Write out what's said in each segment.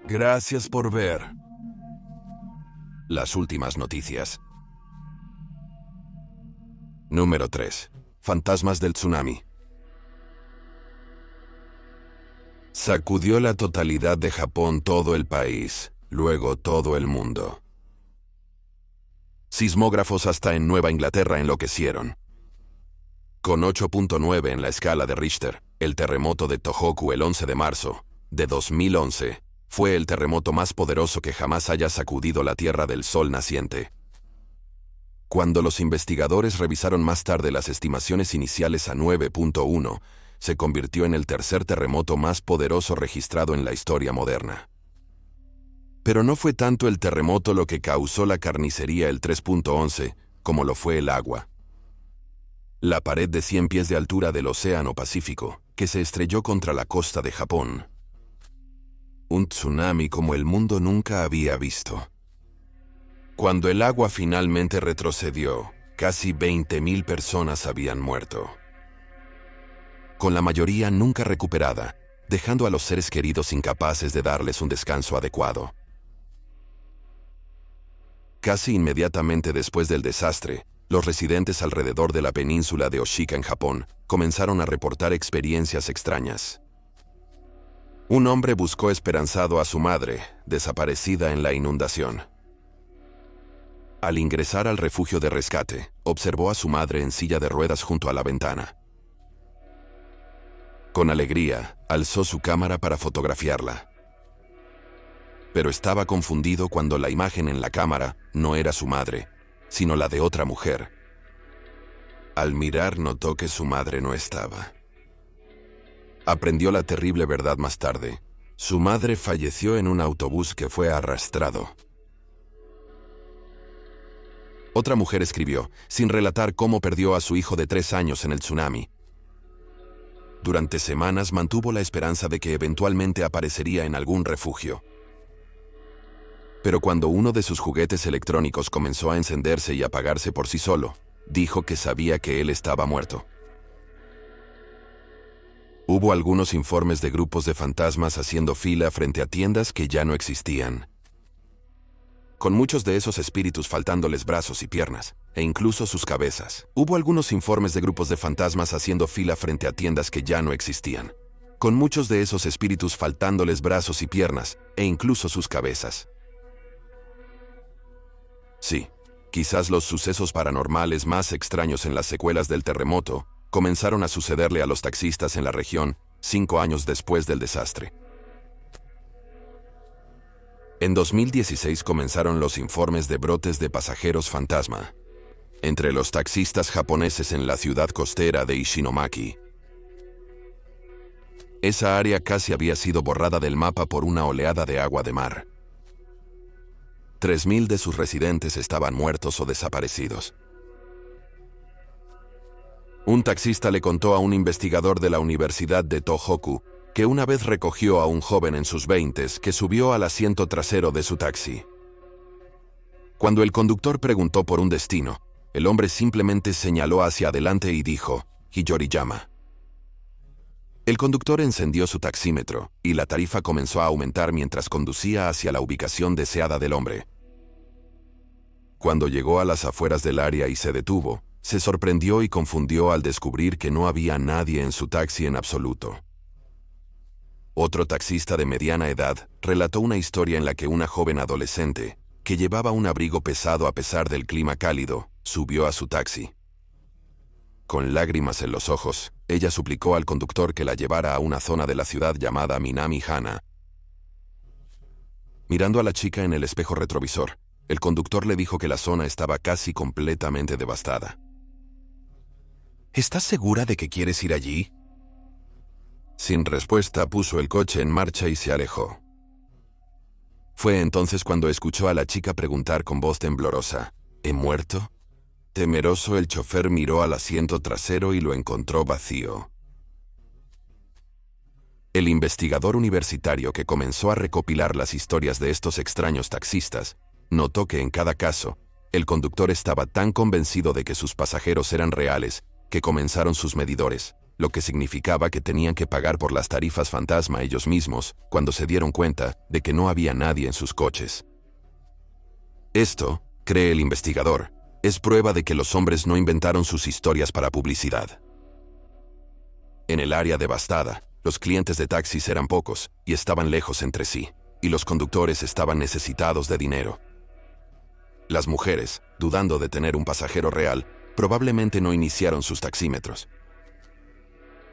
Gracias por ver. Las últimas noticias. Número 3. Fantasmas del tsunami. Sacudió la totalidad de Japón, todo el país, luego todo el mundo. Sismógrafos hasta en Nueva Inglaterra enloquecieron. Con 8.9 en la escala de Richter, el terremoto de Tohoku el 11 de marzo de 2011 fue el terremoto más poderoso que jamás haya sacudido la Tierra del Sol naciente. Cuando los investigadores revisaron más tarde las estimaciones iniciales a 9.1, se convirtió en el tercer terremoto más poderoso registrado en la historia moderna. Pero no fue tanto el terremoto lo que causó la carnicería el 3.11, como lo fue el agua. La pared de 100 pies de altura del Océano Pacífico, que se estrelló contra la costa de Japón. Un tsunami como el mundo nunca había visto. Cuando el agua finalmente retrocedió, casi 20.000 personas habían muerto, con la mayoría nunca recuperada, dejando a los seres queridos incapaces de darles un descanso adecuado. Casi inmediatamente después del desastre, los residentes alrededor de la península de Oshika en Japón comenzaron a reportar experiencias extrañas. Un hombre buscó esperanzado a su madre, desaparecida en la inundación. Al ingresar al refugio de rescate, observó a su madre en silla de ruedas junto a la ventana. Con alegría, alzó su cámara para fotografiarla. Pero estaba confundido cuando la imagen en la cámara no era su madre, sino la de otra mujer. Al mirar notó que su madre no estaba. Aprendió la terrible verdad más tarde. Su madre falleció en un autobús que fue arrastrado. Otra mujer escribió, sin relatar cómo perdió a su hijo de 3 años en el tsunami. Durante semanas mantuvo la esperanza de que eventualmente aparecería en algún refugio. Pero cuando uno de sus juguetes electrónicos comenzó a encenderse y apagarse por sí solo, dijo que sabía que él estaba muerto. Hubo algunos informes de grupos de fantasmas haciendo fila frente a tiendas que ya no existían, con muchos de esos espíritus faltándoles brazos y piernas, e incluso sus cabezas. Hubo algunos informes de grupos de fantasmas haciendo fila frente a tiendas que ya no existían, con muchos de esos espíritus faltándoles brazos y piernas, e incluso sus cabezas. Sí, quizás los sucesos paranormales más extraños en las secuelas del terremoto comenzaron a sucederle a los taxistas en la región 5 años después del desastre. En 2016 comenzaron los informes de brotes de pasajeros fantasma entre los taxistas japoneses en la ciudad costera de Ishinomaki. Esa área casi había sido borrada del mapa por una oleada de agua de mar. 3.000 de sus residentes estaban muertos o desaparecidos. Un taxista le contó a un investigador de la Universidad de Tohoku que una vez recogió a un joven en sus 20s que subió al asiento trasero de su taxi. Cuando el conductor preguntó por un destino, el hombre simplemente señaló hacia adelante y dijo, Hiyoriyama. El conductor encendió su taxímetro, y la tarifa comenzó a aumentar mientras conducía hacia la ubicación deseada del hombre. Cuando llegó a las afueras del área y se detuvo, se sorprendió y confundió al descubrir que no había nadie en su taxi en absoluto. Otro taxista de mediana edad relató una historia en la que una joven adolescente, que llevaba un abrigo pesado a pesar del clima cálido, subió a su taxi. Con lágrimas en los ojos, ella suplicó al conductor que la llevara a una zona de la ciudad llamada Minami-Hana. Mirando a la chica en el espejo retrovisor, el conductor le dijo que la zona estaba casi completamente devastada. ¿Estás segura de que quieres ir allí? Sin respuesta, puso el coche en marcha y se alejó. Fue entonces cuando escuchó a la chica preguntar con voz temblorosa, ¿he muerto? Temeroso, el chofer miró al asiento trasero y lo encontró vacío. El investigador universitario que comenzó a recopilar las historias de estos extraños taxistas, notó que en cada caso, el conductor estaba tan convencido de que sus pasajeros eran reales, que comenzaron sus medidores, lo que significaba que tenían que pagar por las tarifas fantasma ellos mismos cuando se dieron cuenta de que no había nadie en sus coches. Esto, cree el investigador, es prueba de que los hombres no inventaron sus historias para publicidad. En el área devastada, los clientes de taxis eran pocos y estaban lejos entre sí, y los conductores estaban necesitados de dinero. Las mujeres, dudando de tener un pasajero real, probablemente no iniciaron sus taxímetros.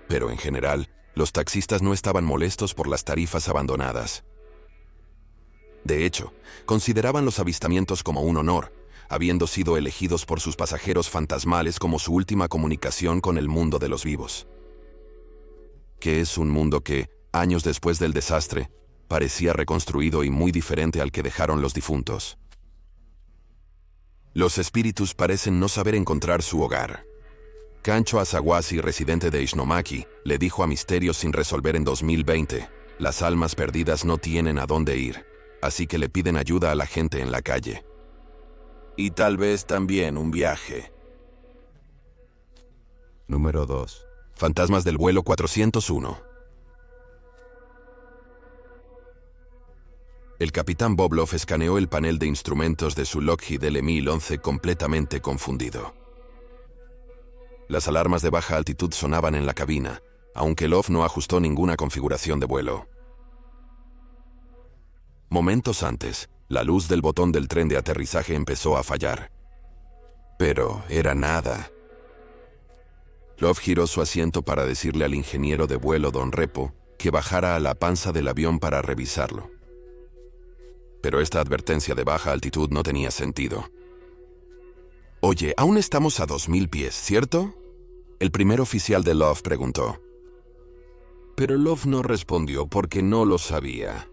Pero en general, los taxistas no estaban molestos por las tarifas abandonadas. De hecho, consideraban los avistamientos como un honor, habiendo sido elegidos por sus pasajeros fantasmales como su última comunicación con el mundo de los vivos. Que es un mundo que, años después del desastre, parecía reconstruido y muy diferente al que dejaron los difuntos. Los espíritus parecen no saber encontrar su hogar. Kancho Asawasi, residente de Ishinomaki, le dijo a Misterios sin resolver en 2020, las almas perdidas no tienen a dónde ir, así que le piden ayuda a la gente en la calle. Y tal vez también un viaje. Número 2. Fantasmas del vuelo 401. El capitán Bobloff escaneó el panel de instrumentos de su Lockheed L-1011 completamente confundido. Las alarmas de baja altitud sonaban en la cabina, aunque Love no ajustó ninguna configuración de vuelo. Momentos antes, la luz del botón del tren de aterrizaje empezó a fallar. Pero era nada. Love giró su asiento para decirle al ingeniero de vuelo Don Repo que bajara a la panza del avión para revisarlo. Pero esta advertencia de baja altitud no tenía sentido. «Oye, aún estamos a 2000 pies, ¿cierto?», el primer oficial de Love preguntó. Pero Love no respondió porque no lo sabía.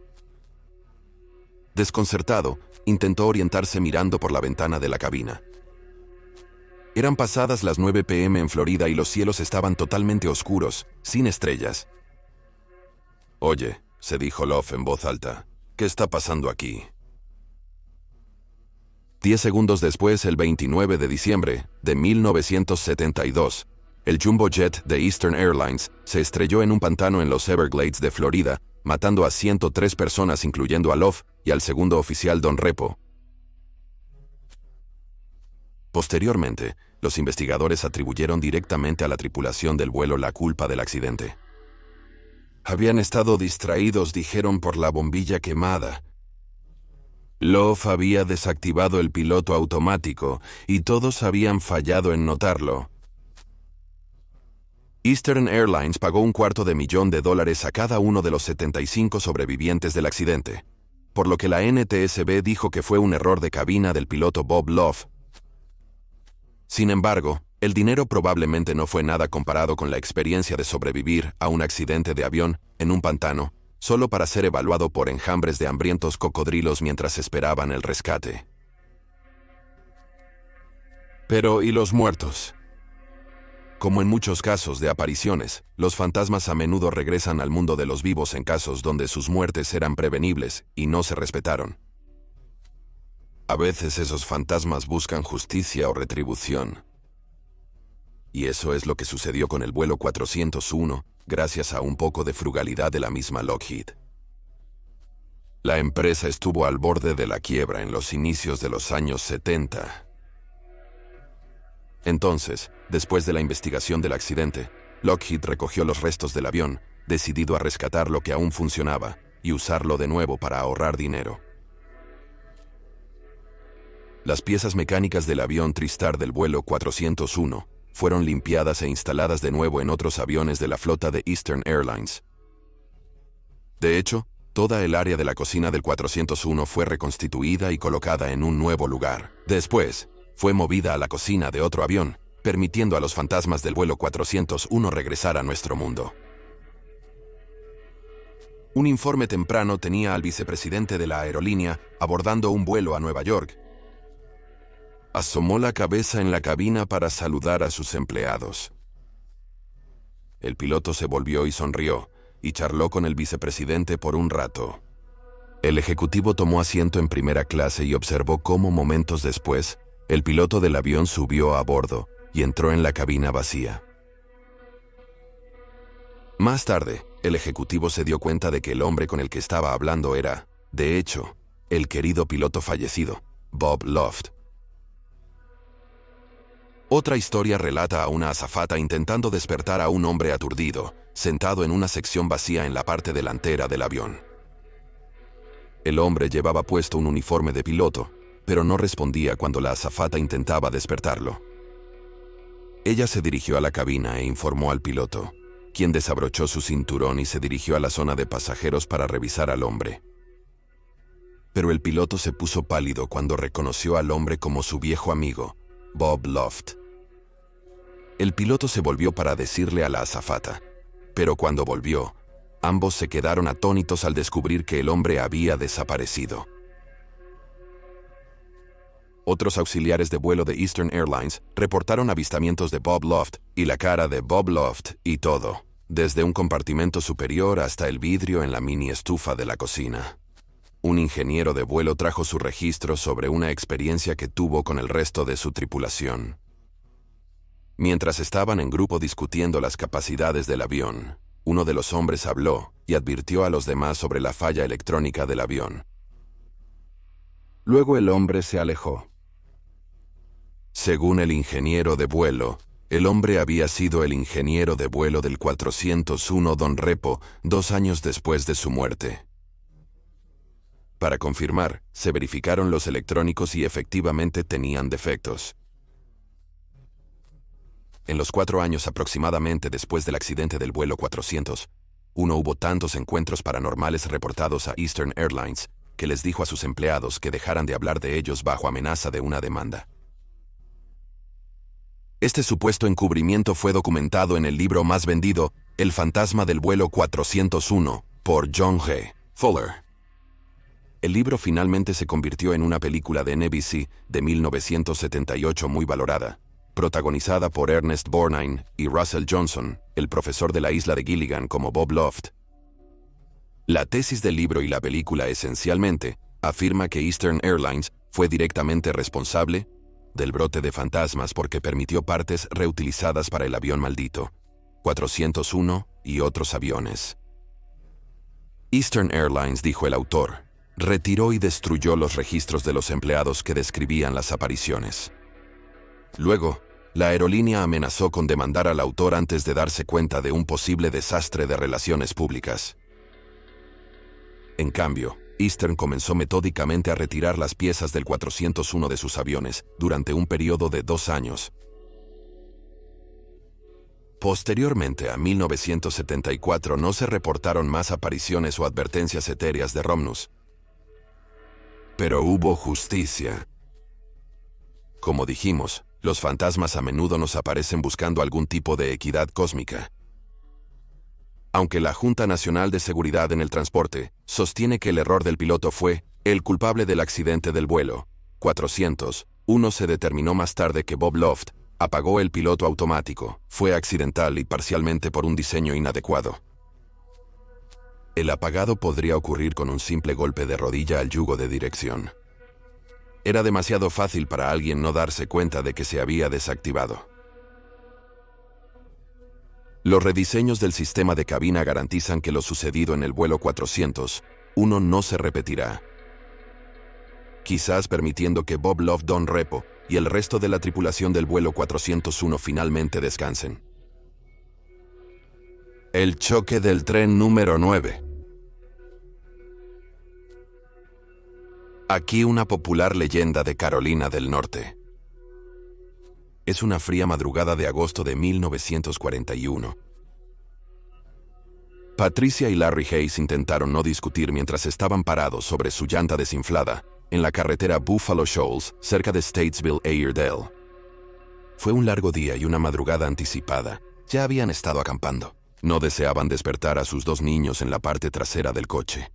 Desconcertado, intentó orientarse mirando por la ventana de la cabina. Eran pasadas las 9 p.m. en Florida y los cielos estaban totalmente oscuros, sin estrellas. «Oye», se dijo Love en voz alta, «¿qué está pasando aquí?». 10 segundos después, el 29 de diciembre de 1972, el Jumbo Jet de Eastern Airlines se estrelló en un pantano en los Everglades de Florida, matando a 103 personas incluyendo a Love y al segundo oficial Don Repo. Posteriormente, los investigadores atribuyeron directamente a la tripulación del vuelo la culpa del accidente. Habían estado distraídos, dijeron, por la bombilla quemada. Love había desactivado el piloto automático y todos habían fallado en notarlo. Eastern Airlines pagó $250,000 a cada uno de los 75 sobrevivientes del accidente, por lo que la NTSB dijo que fue un error de cabina del piloto Bob Love. Sin embargo, el dinero probablemente no fue nada comparado con la experiencia de sobrevivir a un accidente de avión en un pantano, solo para ser evaluado por enjambres de hambrientos cocodrilos mientras esperaban el rescate. Pero, ¿y los muertos? Como en muchos casos de apariciones, los fantasmas a menudo regresan al mundo de los vivos en casos donde sus muertes eran prevenibles y no se respetaron. A veces esos fantasmas buscan justicia o retribución. Y eso es lo que sucedió con el vuelo 401, gracias a un poco de frugalidad de la misma Lockheed. La empresa estuvo al borde de la quiebra en los inicios de los años 70. Entonces, después de la investigación del accidente, Lockheed recogió los restos del avión, decidido a rescatar lo que aún funcionaba y usarlo de nuevo para ahorrar dinero. Las piezas mecánicas del avión TriStar del vuelo 401 fueron limpiadas e instaladas de nuevo en otros aviones de la flota de Eastern Airlines. De hecho, toda el área de la cocina del 401 fue reconstituida y colocada en un nuevo lugar. Después, fue movida a la cocina de otro avión, permitiendo a los fantasmas del vuelo 401 regresar a nuestro mundo. Un informe temprano tenía al vicepresidente de la aerolínea abordando un vuelo a Nueva York. Asomó la cabeza en la cabina para saludar a sus empleados. El piloto se volvió y sonrió, y charló con el vicepresidente por un rato. El ejecutivo tomó asiento en primera clase y observó cómo momentos después, el piloto del avión subió a bordo y entró en la cabina vacía. Más tarde, el ejecutivo se dio cuenta de que el hombre con el que estaba hablando era, de hecho, el querido piloto fallecido, Bob Loft. Otra historia relata a una azafata intentando despertar a un hombre aturdido, sentado en una sección vacía en la parte delantera del avión. El hombre llevaba puesto un uniforme de piloto, pero no respondía cuando la azafata intentaba despertarlo. Ella se dirigió a la cabina e informó al piloto, quien desabrochó su cinturón y se dirigió a la zona de pasajeros para revisar al hombre. Pero el piloto se puso pálido cuando reconoció al hombre como su viejo amigo, Bob Loft. El piloto se volvió para decirle a la azafata, pero cuando volvió, ambos se quedaron atónitos al descubrir que el hombre había desaparecido. Otros auxiliares de vuelo de Eastern Airlines reportaron avistamientos de Bob Loft y la cara de Bob Loft y todo, desde un compartimento superior hasta el vidrio en la mini estufa de la cocina. Un ingeniero de vuelo trajo su registro sobre una experiencia que tuvo con el resto de su tripulación. Mientras estaban en grupo discutiendo las capacidades del avión, uno de los hombres habló y advirtió a los demás sobre la falla electrónica del avión. Luego el hombre se alejó. Según el ingeniero de vuelo, el hombre había sido el ingeniero de vuelo del 401 Don Repo 2 años después de su muerte. Para confirmar, se verificaron los electrónicos y efectivamente tenían defectos. En los 4 años aproximadamente después del accidente del vuelo 401, hubo tantos encuentros paranormales reportados a Eastern Airlines que les dijo a sus empleados que dejaran de hablar de ellos bajo amenaza de una demanda. Este supuesto encubrimiento fue documentado en el libro más vendido, El fantasma del vuelo 401, por John G. Fuller. El libro finalmente se convirtió en una película de NBC de 1978 muy valorada, protagonizada por Ernest Borgnine y Russell Johnson, el profesor de la isla de Gilligan como Bob Loft. La tesis del libro y la película esencialmente afirma que Eastern Airlines fue directamente responsable del brote de fantasmas porque permitió partes reutilizadas para el avión maldito, 401 y otros aviones. Eastern Airlines, dijo el autor, retiró y destruyó los registros de los empleados que describían las apariciones. Luego, la aerolínea amenazó con demandar al autor antes de darse cuenta de un posible desastre de relaciones públicas. En cambio, Eastern comenzó metódicamente a retirar las piezas del 401 de sus aviones durante un periodo de 2 años. Posteriormente a 1974 no se reportaron más apariciones o advertencias etéreas de Romnus. Pero hubo justicia. Como dijimos, los fantasmas a menudo nos aparecen buscando algún tipo de equidad cósmica. Aunque la Junta Nacional de Seguridad en el Transporte sostiene que el error del piloto fue el culpable del accidente del vuelo 401, se determinó más tarde que Bob Loft apagó el piloto automático, fue accidental y parcialmente por un diseño inadecuado. El apagado podría ocurrir con un simple golpe de rodilla al yugo de dirección. Era demasiado fácil para alguien no darse cuenta de que se había desactivado. Los rediseños del sistema de cabina garantizan que lo sucedido en el vuelo 401 no se repetirá, quizás permitiendo que Bob Loft, Don Repo y el resto de la tripulación del vuelo 401 finalmente descansen. El choque del tren número 9. Aquí una popular leyenda de Carolina del Norte. Es una fría madrugada de agosto de 1941. Patricia y Larry Hayes intentaron no discutir mientras estaban parados sobre su llanta desinflada en la carretera Buffalo Shoals, cerca de Statesville, Airedale. Fue un largo día y una madrugada anticipada. Ya habían estado acampando. No deseaban despertar a sus 2 niños en la parte trasera del coche.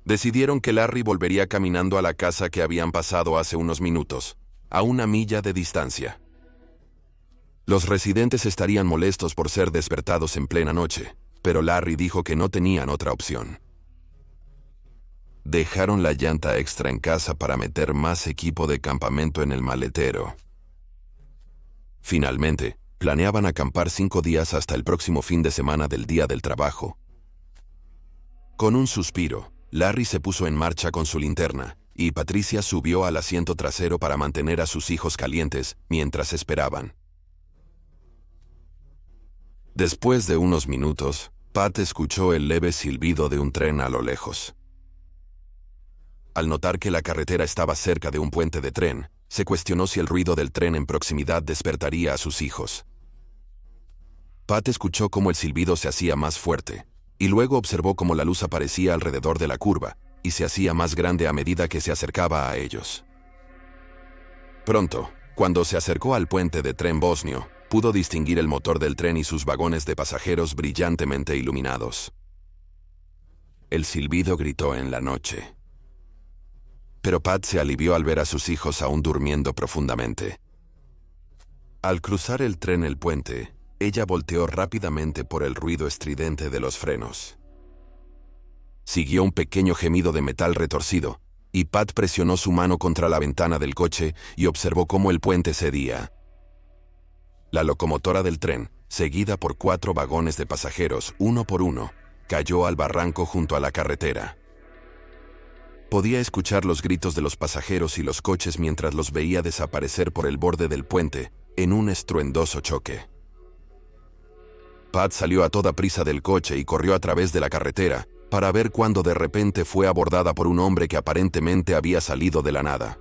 Decidieron que Larry volvería caminando a la casa que habían pasado hace unos minutos, a 1 milla de distancia. Los residentes estarían molestos por ser despertados en plena noche, pero Larry dijo que no tenían otra opción. Dejaron la llanta extra en casa para meter más equipo de campamento en el maletero. Finalmente, Planeaban acampar 5 días hasta el próximo fin de semana del día del trabajo. Con un suspiro, Larry se puso en marcha con su linterna, y Patricia subió al asiento trasero para mantener a sus hijos calientes mientras esperaban. Después de unos minutos, Pat escuchó el leve silbido de un tren a lo lejos. Al notar que la carretera estaba cerca de un puente de tren, se cuestionó si el ruido del tren en proximidad despertaría a sus hijos. Pat escuchó cómo el silbido se hacía más fuerte, y luego observó cómo la luz aparecía alrededor de la curva, y se hacía más grande a medida que se acercaba a ellos. Pronto, cuando se acercó al puente de tren bosnio, pudo distinguir el motor del tren y sus vagones de pasajeros brillantemente iluminados. El silbido gritó en la noche. Pero Pat se alivió al ver a sus hijos aún durmiendo profundamente. Al cruzar el tren el puente, ella volteó rápidamente por el ruido estridente de los frenos. Siguió un pequeño gemido de metal retorcido, y Pat presionó su mano contra la ventana del coche y observó cómo el puente cedía. La locomotora del tren, seguida por 4 vagones de pasajeros, uno por uno, cayó al barranco junto a la carretera. Podía escuchar los gritos de los pasajeros y los coches mientras los veía desaparecer por el borde del puente en un estruendoso choque. Pat salió a toda prisa del coche y corrió a través de la carretera para ver cuando de repente fue abordada por un hombre que aparentemente había salido de la nada.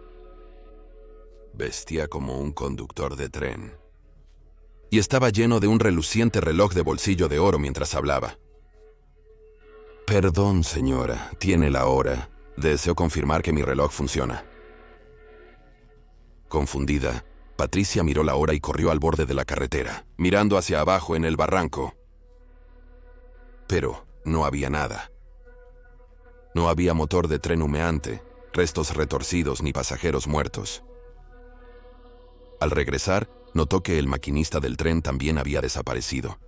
Vestía como un conductor de tren. Y estaba lleno de un reluciente reloj de bolsillo de oro mientras hablaba. «Perdón, señora, tiene la hora. Deseo confirmar que mi reloj funciona». Confundida, Patricia miró la hora y corrió al borde de la carretera, mirando hacia abajo en el barranco. Pero no había nada. No había motor de tren humeante, restos retorcidos ni pasajeros muertos. Al regresar, notó que el maquinista del tren también había desaparecido.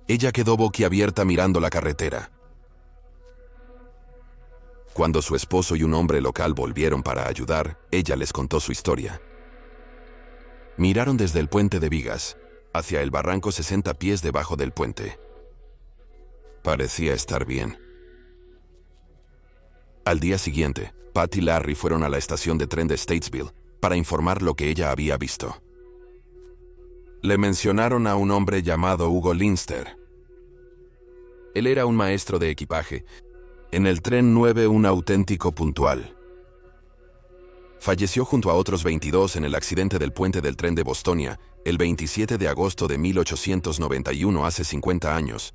Ella quedó boquiabierta mirando la carretera. Cuando su esposo y un hombre local volvieron para ayudar, ella les contó su historia. Miraron desde el puente de vigas hacia el barranco 60 pies debajo del puente. Parecía estar bien. Al día siguiente, Pat y Larry fueron a la estación de tren de Statesville para informar lo que ella había visto. Le mencionaron a un hombre llamado Hugo Linster. Él era un maestro de equipaje. En el tren 9, un auténtico puntual. Falleció junto a otros 22 en el accidente del puente del tren de Bostonia, el 27 de agosto de 1891, hace 50 años.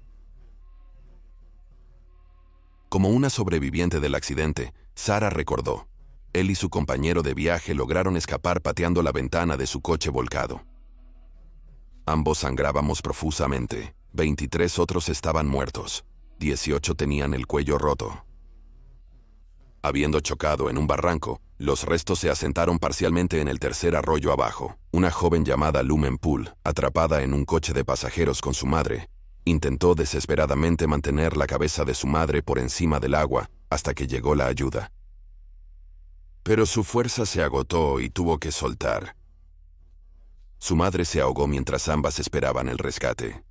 Como una sobreviviente del accidente, Sarah recordó. Él y su compañero de viaje lograron escapar pateando la ventana de su coche volcado. Ambos sangrábamos profusamente. 23 otros estaban muertos. 18 tenían el cuello roto. Habiendo chocado en un barranco, los restos se asentaron parcialmente en el tercer arroyo abajo. Una joven llamada Lumen Poole, atrapada en un coche de pasajeros con su madre, intentó desesperadamente mantener la cabeza de su madre por encima del agua hasta que llegó la ayuda. Pero su fuerza se agotó y tuvo que soltar. Su madre se ahogó mientras ambas esperaban el rescate.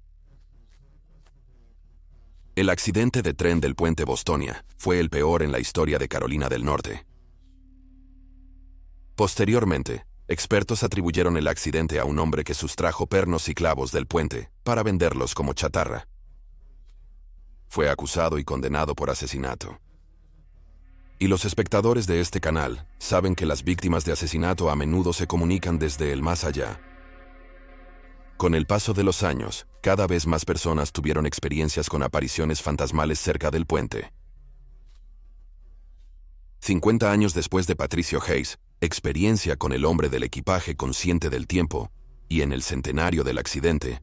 El accidente de tren del puente Bostonia fue el peor en la historia de Carolina del Norte. Posteriormente, expertos atribuyeron el accidente a un hombre que sustrajo pernos y clavos del puente para venderlos como chatarra. Fue acusado y condenado por asesinato. Y los espectadores de este canal saben que las víctimas de asesinato a menudo se comunican desde el más allá. Con el paso de los años, cada vez más personas tuvieron experiencias con apariciones fantasmales cerca del puente. 50 años después de Patricio Hayes, experiencia con el hombre del equipaje consciente del tiempo, y en el centenario del accidente,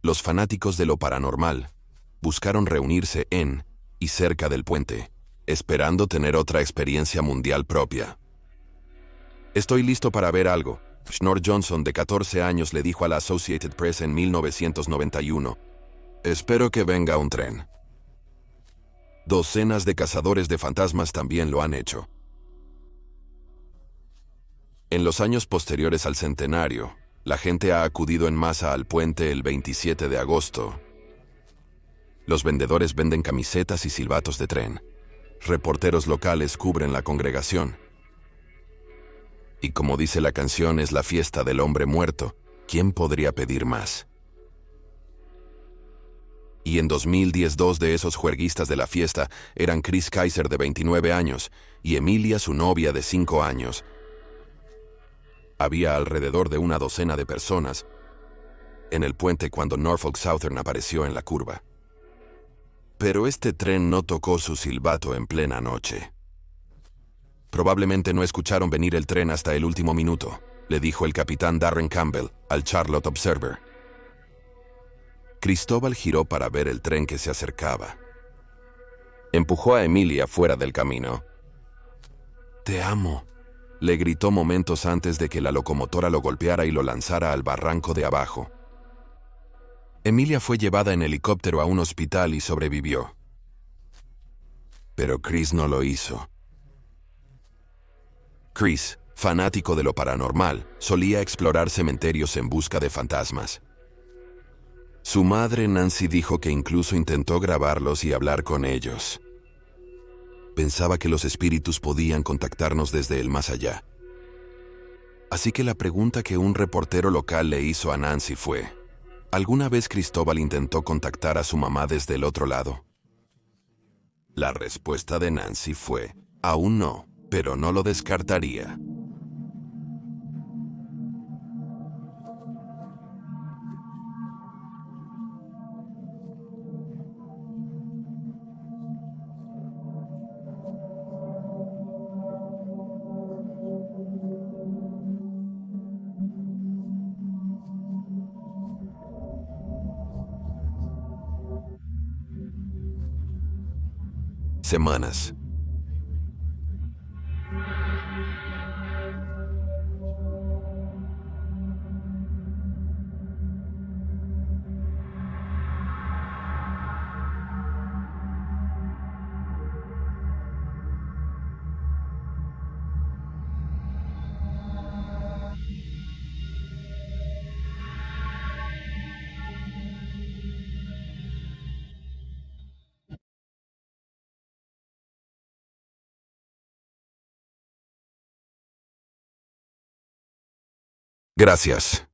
los fanáticos de lo paranormal buscaron reunirse en y cerca del puente, esperando tener otra experiencia mundial propia. «Estoy listo para ver algo», Schnorr Johnson, de 14 años, le dijo a la Associated Press en 1991. «Espero que venga un tren». Docenas de cazadores de fantasmas también lo han hecho. En los años posteriores al centenario, La gente ha acudido en masa al puente el 27 de agosto. Los vendedores venden camisetas y silbatos de tren. Reporteros locales cubren la congregación. Y como dice la canción, es la fiesta del hombre muerto. ¿Quién podría pedir más? Y en 2010 dos de esos juerguistas de la fiesta eran Chris Kaiser de 29 años y Emilia, su novia de 5 años. Había alrededor de una docena de personas en el puente cuando Norfolk Southern apareció en la curva. Pero este tren no tocó su silbato en plena noche. Probablemente no escucharon venir el tren hasta el último minuto, le dijo el capitán Darren Campbell al Charlotte Observer. Cristóbal giró para ver el tren que se acercaba. Empujó a Emilia fuera del camino. «Te amo», le gritó momentos antes de que la locomotora lo golpeara y lo lanzara al barranco de abajo. Emilia fue llevada en helicóptero a un hospital y sobrevivió. Pero Chris no lo hizo. Chris, fanático de lo paranormal, solía explorar cementerios en busca de fantasmas. Su madre Nancy dijo que incluso intentó grabarlos y hablar con ellos. Pensaba que los espíritus podían contactarnos desde el más allá. Así que la pregunta que un reportero local le hizo a Nancy fue: ¿alguna vez Cristóbal intentó contactar a su mamá desde el otro lado? La respuesta de Nancy fue: aún no, pero no lo descartaría. Semanas. Gracias.